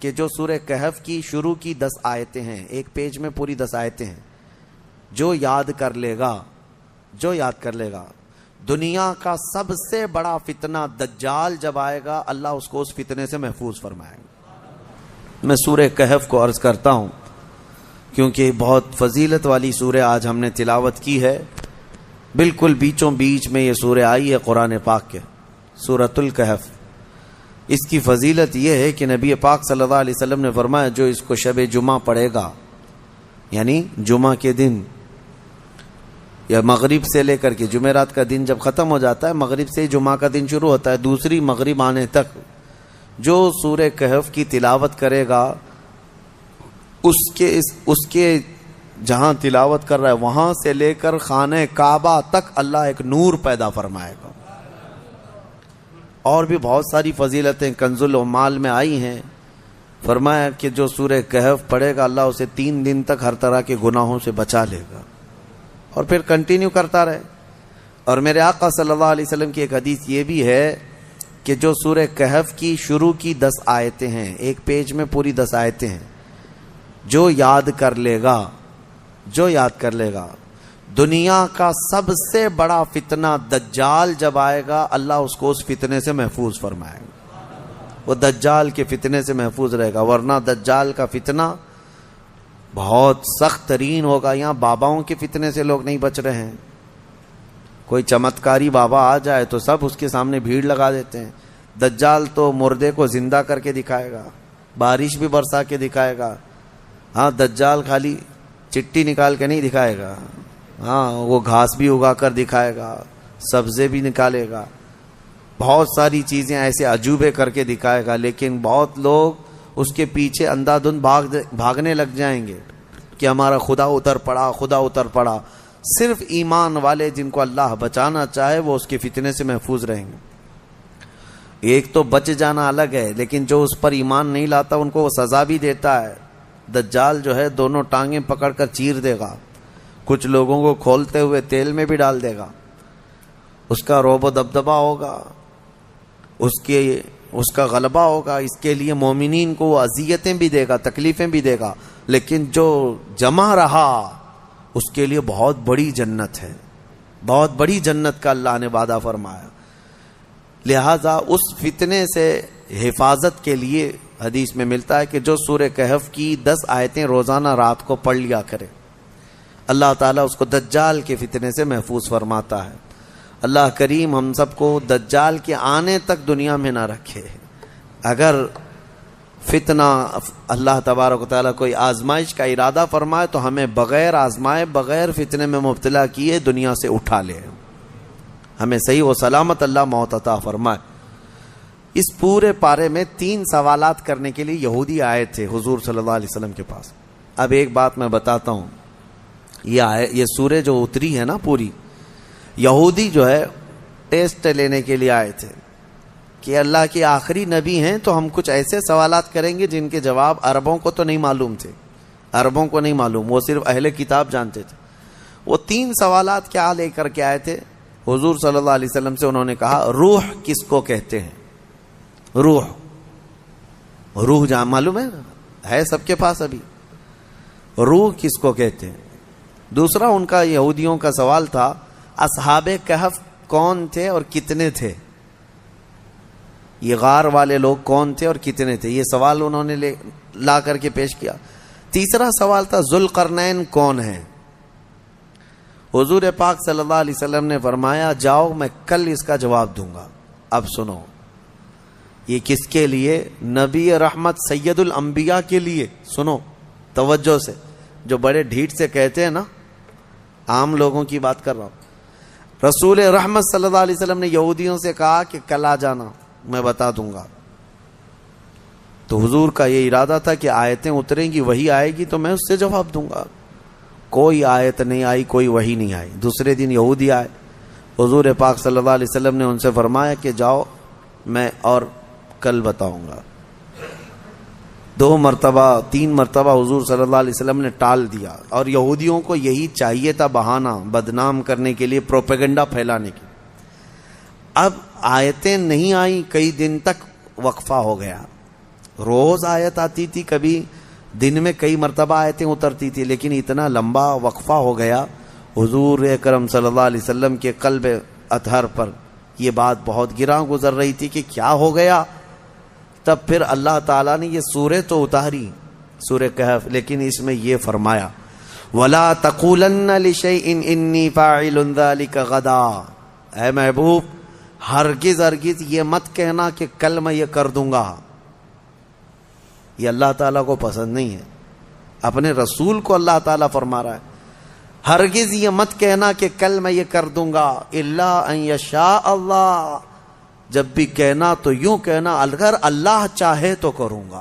کہ جو سورہ کہف کی شروع کی 10 آیتیں ہیں، ایک پیج میں پوری 10 آیتیں ہیں، جو یاد کر لے گا دنیا کا سب سے بڑا فتنہ دجال جب آئے گا، اللہ اس کو اس فتنے سے محفوظ فرمائے گا۔ میں سورہ کہف کو عرض کرتا ہوں کیونکہ بہت فضیلت والی سورہ آج ہم نے تلاوت کی ہے، بالکل بیچوں بیچ میں یہ سورہ آئی ہے قرآن پاک کے، سورۃ الکہف۔ اس کی فضیلت یہ ہے کہ نبی پاک صلی اللہ علیہ وسلم نے فرمایا جو اس کو شب جمعہ پڑھے گا، یعنی جمعہ کے دن یا مغرب سے لے کر کے جمعرات کا دن جب ختم ہو جاتا ہے، مغرب سے جمعہ کا دن شروع ہوتا ہے، دوسری مغرب آنے تک جو سورہ کہف کی تلاوت کرے گا، اس کے جہاں تلاوت کر رہا ہے وہاں سے لے کر خانہ کعبہ تک اللہ ایک نور پیدا فرمائے گا۔ اور بھی بہت ساری فضیلتیں کنز العمال میں آئی ہیں، فرمایا کہ جو سورہ کہف پڑھے گا اللہ اسے 3 دن تک ہر طرح کے گناہوں سے بچا لے گا، اور پھر کنٹینیو کرتا رہے۔ اور میرے آقا صلی اللہ علیہ وسلم کی ایک حدیث یہ بھی ہے کہ جو سورہ کہف کی شروع کی 10 آیتیں ہیں، ایک پیج میں پوری 10 آیتیں ہیں، جو یاد کر لے گا دنیا کا سب سے بڑا فتنہ دجال جب آئے گا، اللہ اس کو اس فتنے سے محفوظ فرمائے گا، وہ دجال کے فتنے سے محفوظ رہے گا۔ ورنہ دجال کا فتنہ بہت سخت ترین ہوگا۔ یہاں باباؤں کے فتنے سے لوگ نہیں بچ رہے ہیں، کوئی چمتکاری بابا آ جائے تو سب اس کے سامنے بھیڑ لگا دیتے ہیں۔ دجال تو مردے کو زندہ کر کے دکھائے گا، بارش بھی برسا کے دکھائے گا۔ ہاں، دجال خالی چٹی نکال کے نہیں دکھائے گا، ہاں وہ گھاس بھی اگا کر دکھائے گا، سبزے بھی نکالے گا، بہت ساری چیزیں ایسے عجوبے کر کے دکھائے گا۔ لیکن بہت لوگ اس کے پیچھے اندھا دھند بھاگنے لگ جائیں گے کہ ہمارا خدا اتر پڑا۔ صرف ایمان والے جن کو اللہ بچانا چاہے وہ اس کے فتنے سے محفوظ رہیں گے۔ ایک تو بچ جانا الگ ہے، لیکن جو اس پر ایمان نہیں لاتا ان کو وہ سزا بھی دیتا ہے۔ دجال جو ہے دونوں ٹانگیں پکڑ کر چیر دے گا، کچھ لوگوں کو کھولتے ہوئے تیل میں بھی ڈال دے گا، اس کا رعب و دبدبہ ہوگا، اس کا غلبہ ہوگا۔ اس کے لیے مومنین کو وہ اذیتیں بھی دے گا، تکلیفیں بھی دے گا، لیکن جو جمع رہا اس کے لیے بہت بڑی جنت ہے، بہت بڑی جنت کا اللہ نے وعدہ فرمایا۔ لہذا اس فتنے سے حفاظت کے لیے حدیث میں ملتا ہے کہ جو سورہ کہف کی 10 آیتیں روزانہ رات کو پڑھ لیا کرے، اللہ تعالیٰ اس کو دجال کے فتنے سے محفوظ فرماتا ہے۔ اللہ کریم ہم سب کو دجال کے آنے تک دنیا میں نہ رکھے۔ اگر فتنہ اللہ تبارک و تعالیٰ کوئی آزمائش کا ارادہ فرمائے تو ہمیں بغیر آزمائے، بغیر فتنے میں مبتلا کیے دنیا سے اٹھا لے، ہمیں صحیح و سلامت اللہ موت عطا فرمائے۔ اس پورے پارے میں 3 سوالات کرنے کے لیے یہودی آئے تھے حضور صلی اللہ علیہ وسلم کے پاس۔ اب ایک بات میں بتاتا ہوں، یہ سورہ جو اتری ہے نا پوری، یہودی جو ہے ٹیسٹ لینے کے لیے آئے تھے کہ اللہ کے آخری نبی ہیں تو ہم کچھ ایسے سوالات کریں گے جن کے جواب عربوں کو تو نہیں معلوم تھے، عربوں کو نہیں معلوم، وہ صرف اہل کتاب جانتے تھے۔ وہ 3 سوالات کیا لے کر کے آئے تھے حضور صلی اللہ علیہ وسلم سے؟ انہوں نے کہا روح کس کو کہتے ہیں؟ روح جہاں معلوم ہے سب کے پاس ابھی، روح کس کو کہتے ہیں؟ دوسرا ان کا یہودیوں کا سوال تھا اصحاب کہف کون تھے اور کتنے تھے؟ یہ غار والے لوگ کون تھے اور کتنے تھے؟ یہ سوال انہوں نے لا کر کے پیش کیا۔ تیسرا سوال تھا ذوالقرنین کون ہیں؟ حضور پاک صلی اللہ علیہ وسلم نے فرمایا جاؤ میں کل اس کا جواب دوں گا۔ اب سنو، یہ کس کے لیے؟ نبی رحمت سید الانبیاء کے لیے۔ سنو توجہ سے، جو بڑے ڈھیٹ سے کہتے ہیں نا، عام لوگوں کی بات کر رہا ہوں۔ رسول رحمت صلی اللہ علیہ وسلم نے یہودیوں سے کہا کہ کل آ جانا، میں بتا دوں گا۔ تو حضور کا یہ ارادہ تھا کہ آیتیں اتریں گی، وہی آئے گی تو میں اس سے جواب دوں گا۔ کوئی آیت نہیں آئی، کوئی وحی نہیں آئی۔ دوسرے دن یہودی آئے، حضور پاک صلی اللہ علیہ وسلم نے ان سے فرمایا کہ جاؤ میں اور کل بتاؤں گا۔ 2 مرتبہ 3 مرتبہ حضور صلی اللہ علیہ وسلم نے ٹال دیا، اور یہودیوں کو یہی چاہیے تھا، بہانہ بدنام کرنے کے لیے، پروپیگنڈا پھیلانے کے۔ اب آیتیں نہیں آئیں، کئی دن تک وقفہ ہو گیا۔ روز آیت آتی تھی، کبھی دن میں کئی مرتبہ آیتیں اترتی تھی، لیکن اتنا لمبا وقفہ ہو گیا حضور اکرم صلی اللہ علیہ وسلم کے قلب اطہر پر یہ بات بہت گراں گزر رہی تھی کہ کیا ہو گیا. تب پھر اللہ تعالیٰ نے یہ سورہ تو اتاری، سورہ کہف، لیکن اس میں یہ فرمایا وَلَا تَقُولَنَّ لِشَيْءٍ إِنِّي فَاعِلٌ ذَلِكَ غَدًا. اے محبوب ہرگز ہرگز یہ مت کہنا کہ کل میں یہ کر دوں گا. یہ اللہ تعالیٰ کو پسند نہیں ہے. اپنے رسول کو اللہ تعالیٰ فرما رہا ہے ہرگز یہ مت کہنا کہ کل میں یہ کر دوں گا، الا ان یشاء اللہ. جب بھی کہنا تو یوں کہنا اگر اللہ چاہے تو کروں گا.